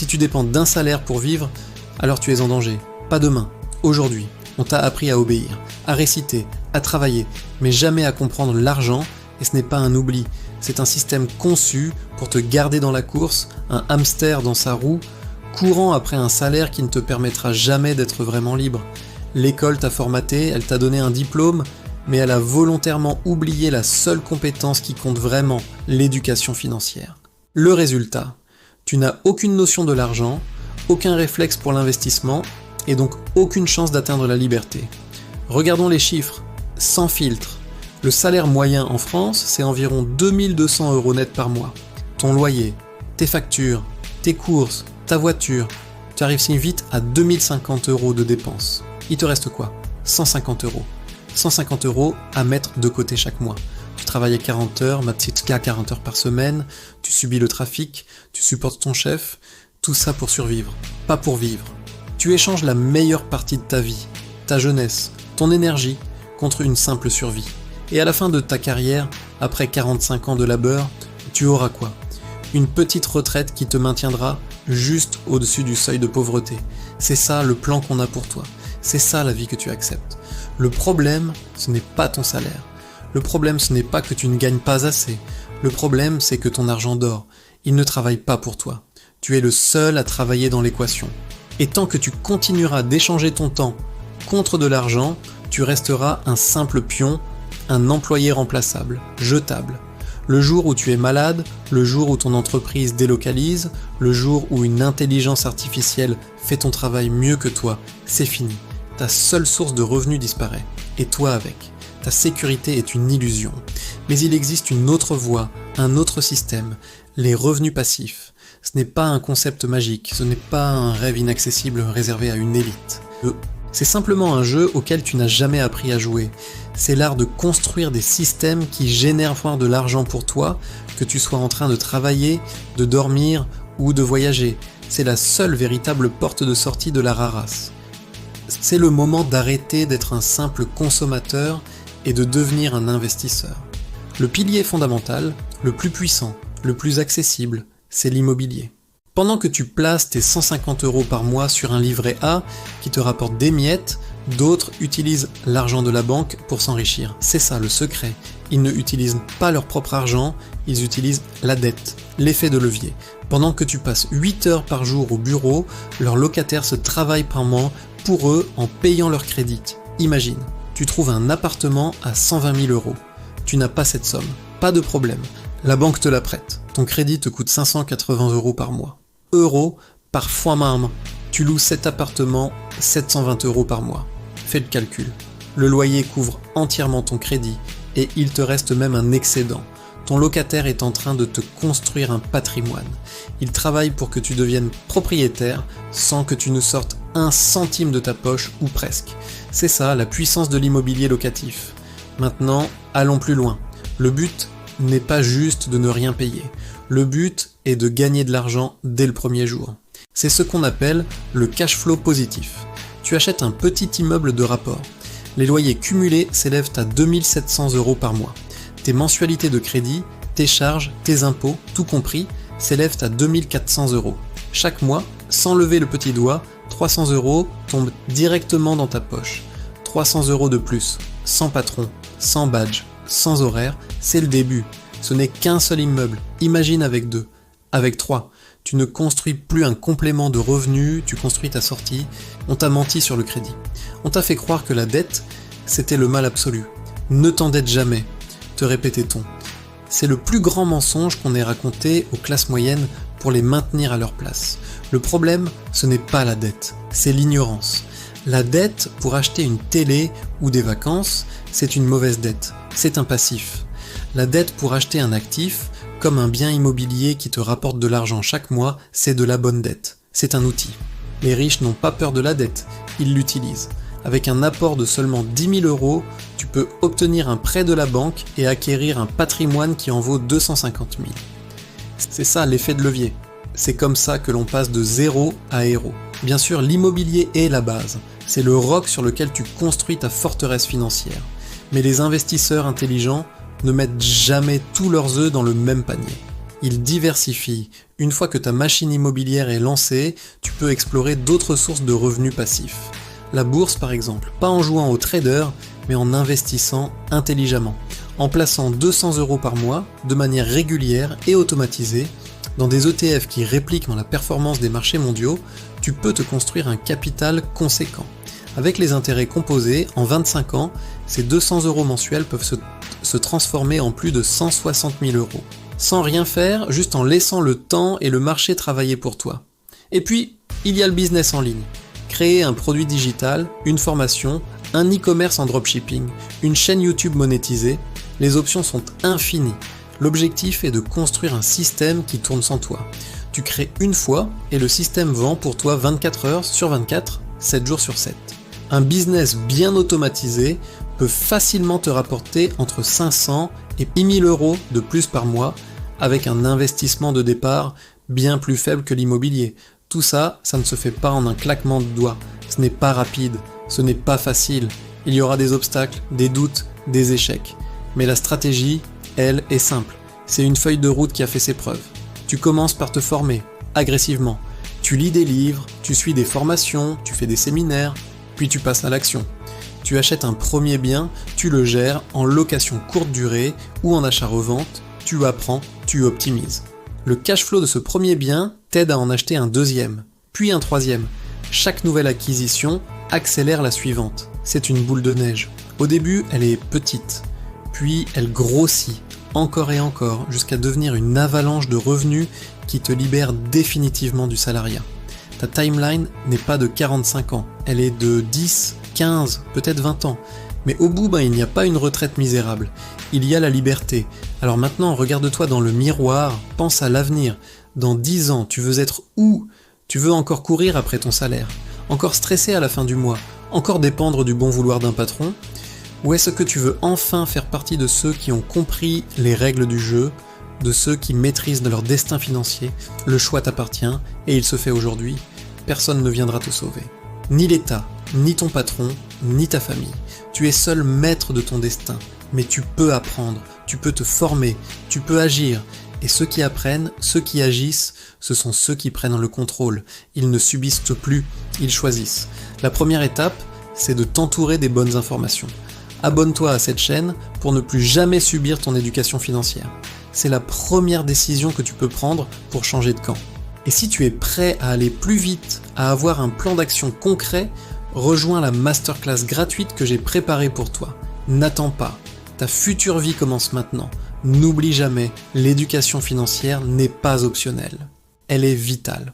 Si tu dépends d'un salaire pour vivre, alors tu es en danger. Pas demain, aujourd'hui. On t'a appris à obéir, à réciter, à travailler, mais jamais à comprendre l'argent, et ce n'est pas un oubli. C'est un système conçu pour te garder dans la course, un hamster dans sa roue, courant après un salaire qui ne te permettra jamais d'être vraiment libre. L'école t'a formaté, elle t'a donné un diplôme, mais elle a volontairement oublié la seule compétence qui compte vraiment, l'éducation financière. Le résultat, tu n'as aucune notion de l'argent, aucun réflexe pour l'investissement, et donc aucune chance d'atteindre la liberté. Regardons les chiffres, sans filtre. Le salaire moyen en France, c'est environ 2200 € net par mois. Ton loyer, tes factures, tes courses, ta voiture, tu arrives si vite à 2050 € de dépenses. Il te reste quoi ? 150 €. 150 € à mettre de côté chaque mois. Tu travailles à 40 heures, à 40 heures par semaine, tu subis le trafic, tu supportes ton chef, tout ça pour survivre, pas pour vivre. Tu échanges la meilleure partie de ta vie, ta jeunesse, ton énergie, contre une simple survie. Et à la fin de ta carrière, après 45 ans de labeur, tu auras quoi ? Une petite retraite qui te maintiendra juste au-dessus du seuil de pauvreté. C'est ça le plan qu'on a pour toi. C'est ça la vie que tu acceptes. Le problème, ce n'est pas ton salaire. Le problème, ce n'est pas que tu ne gagnes pas assez. Le problème, c'est que ton argent dort. Il ne travaille pas pour toi. Tu es le seul à travailler dans l'équation. Et tant que tu continueras d'échanger ton temps contre de l'argent, tu resteras un simple pion, un employé remplaçable, jetable. Le jour où tu es malade, le jour où ton entreprise délocalise, le jour où une intelligence artificielle fait ton travail mieux que toi, c'est fini. Ta seule source de revenus disparaît, et toi avec. Ta sécurité est une illusion. Mais il existe une autre voie, un autre système, les revenus passifs. Ce n'est pas un concept magique, ce n'est pas un rêve inaccessible réservé à une élite. C'est simplement un jeu auquel tu n'as jamais appris à jouer. C'est l'art de construire des systèmes qui génèrent de l'argent pour toi, que tu sois en train de travailler, de dormir ou de voyager. C'est la seule véritable porte de sortie de la race. C'est le moment d'arrêter d'être un simple consommateur et de devenir un investisseur. Le pilier fondamental, le plus puissant, le plus accessible, c'est l'immobilier. Pendant que tu places tes 150 € par mois sur un livret A qui te rapporte des miettes, d'autres utilisent l'argent de la banque pour s'enrichir. C'est ça le secret. Ils ne utilisent pas leur propre argent, ils utilisent la dette, l'effet de levier. Pendant que tu passes 8 heures par jour au bureau, leurs locataires se travaillent par mois pour eux en payant leur crédit. Imagine, tu trouves un appartement à 120 000 €. Tu n'as pas cette somme, pas de problème. La banque te la prête. Ton crédit te coûte 580 € par mois. Euros par fois même. Tu loues cet appartement 720 € par mois. Fais le calcul. Le loyer couvre entièrement ton crédit et il te reste même un excédent. Ton locataire est en train de te construire un patrimoine. Il travaille pour que tu deviennes propriétaire sans que tu ne sortes un centime de ta poche ou presque. C'est ça la puissance de l'immobilier locatif. Maintenant, allons plus loin. Le but n'est pas juste de ne rien payer. Le but est de gagner de l'argent dès le premier jour. C'est ce qu'on appelle le cash flow positif. Tu achètes un petit immeuble de rapport. Les loyers cumulés s'élèvent à 2700 € par mois. Tes mensualités de crédit, tes charges, tes impôts, tout compris, s'élèvent à 2400 €. Chaque mois, sans lever le petit doigt, 300 € tombent directement dans ta poche. 300 € de plus, sans patron, sans badge, sans horaire, c'est le début. Ce n'est qu'un seul immeuble, imagine avec 2, avec 3. Tu ne construis plus un complément de revenus, tu construis ta sortie. On t'a menti sur le crédit. On t'a fait croire que la dette, c'était le mal absolu. Ne t'endette jamais, te répétait-on. C'est le plus grand mensonge qu'on ait raconté aux classes moyennes pour les maintenir à leur place. Le problème, ce n'est pas la dette, c'est l'ignorance. La dette pour acheter une télé ou des vacances, c'est une mauvaise dette, c'est un passif. La dette pour acheter un actif, comme un bien immobilier qui te rapporte de l'argent chaque mois, c'est de la bonne dette, c'est un outil. Les riches n'ont pas peur de la dette, ils l'utilisent. Avec un apport de seulement 10 000 €, tu peux obtenir un prêt de la banque et acquérir un patrimoine qui en vaut 250 000. C'est ça l'effet de levier. C'est comme ça que l'on passe de zéro à héros. Bien sûr, l'immobilier est la base. C'est le roc sur lequel tu construis ta forteresse financière. Mais les investisseurs intelligents ne mettent jamais tous leurs œufs dans le même panier. il diversifie. Une fois que ta machine immobilière est lancée, tu peux explorer d'autres sources de revenus passifs. La bourse par exemple, pas en jouant au trader, mais en investissant intelligemment, en plaçant 200 € par mois de manière régulière et automatisée dans des ETF qui répliquent dans la performance des marchés mondiaux, tu peux te construire un capital conséquent. Avec les intérêts composés, en 25 ans, ces 200 € mensuels peuvent se transformer en plus de 160 000 €. Sans rien faire, juste en laissant le temps et le marché travailler pour toi. Et puis, il y a le business en ligne. Créer un produit digital, une formation, un e-commerce en dropshipping, une chaîne YouTube monétisée, les options sont infinies. L'objectif est de construire un système qui tourne sans toi. Tu crées une fois et le système vend pour toi 24 heures sur 24, 7 jours sur 7. Un business bien automatisé peut facilement te rapporter entre 500 et 10 000 € de plus par mois avec un investissement de départ bien plus faible que l'immobilier. Tout ça, ça ne se fait pas en un claquement de doigts. Ce n'est pas rapide, ce n'est pas facile. Il y aura des obstacles, des doutes, des échecs. Mais la stratégie, elle, est simple. C'est une feuille de route qui a fait ses preuves. Tu commences par te former, agressivement. Tu lis des livres, tu suis des formations, tu fais des séminaires, puis tu passes à l'action. Tu achètes un premier bien, tu le gères en location courte durée ou en achat-revente, tu apprends, tu optimises. Le cash flow de ce premier bien t'aide à en acheter un deuxième, puis un troisième. Chaque nouvelle acquisition accélère la suivante. C'est une boule de neige. Au début, elle est petite, puis elle grossit encore et encore jusqu'à devenir une avalanche de revenus qui te libère définitivement du salariat. Ta timeline n'est pas de 45 ans, elle est de 10, 15, peut-être 20 ans. Mais au bout, il n'y a pas une retraite misérable, il y a la liberté. Alors maintenant, regarde-toi dans le miroir, pense à l'avenir. Dans 10 ans, tu veux être où ? Tu veux encore courir après ton salaire ? Encore stresser à la fin du mois ? Encore dépendre du bon vouloir d'un patron ? Ou est-ce que tu veux enfin faire partie de ceux qui ont compris les règles du jeu, de ceux qui maîtrisent leur destin financier ? Le choix t'appartient et il se fait aujourd'hui. Personne ne viendra te sauver. Ni l'État, ni ton patron, ni ta famille. Tu es seul maître de ton destin. Mais tu peux apprendre, tu peux te former, tu peux agir. Et ceux qui apprennent, ceux qui agissent, ce sont ceux qui prennent le contrôle. Ils ne subissent plus, ils choisissent. La première étape, c'est de t'entourer des bonnes informations. Abonne-toi à cette chaîne pour ne plus jamais subir ton éducation financière. C'est la première décision que tu peux prendre pour changer de camp. Et si tu es prêt à aller plus vite, à avoir un plan d'action concret, rejoins la masterclass gratuite que j'ai préparée pour toi. N'attends pas, ta future vie commence maintenant. N'oublie jamais, l'éducation financière n'est pas optionnelle. Elle est vitale.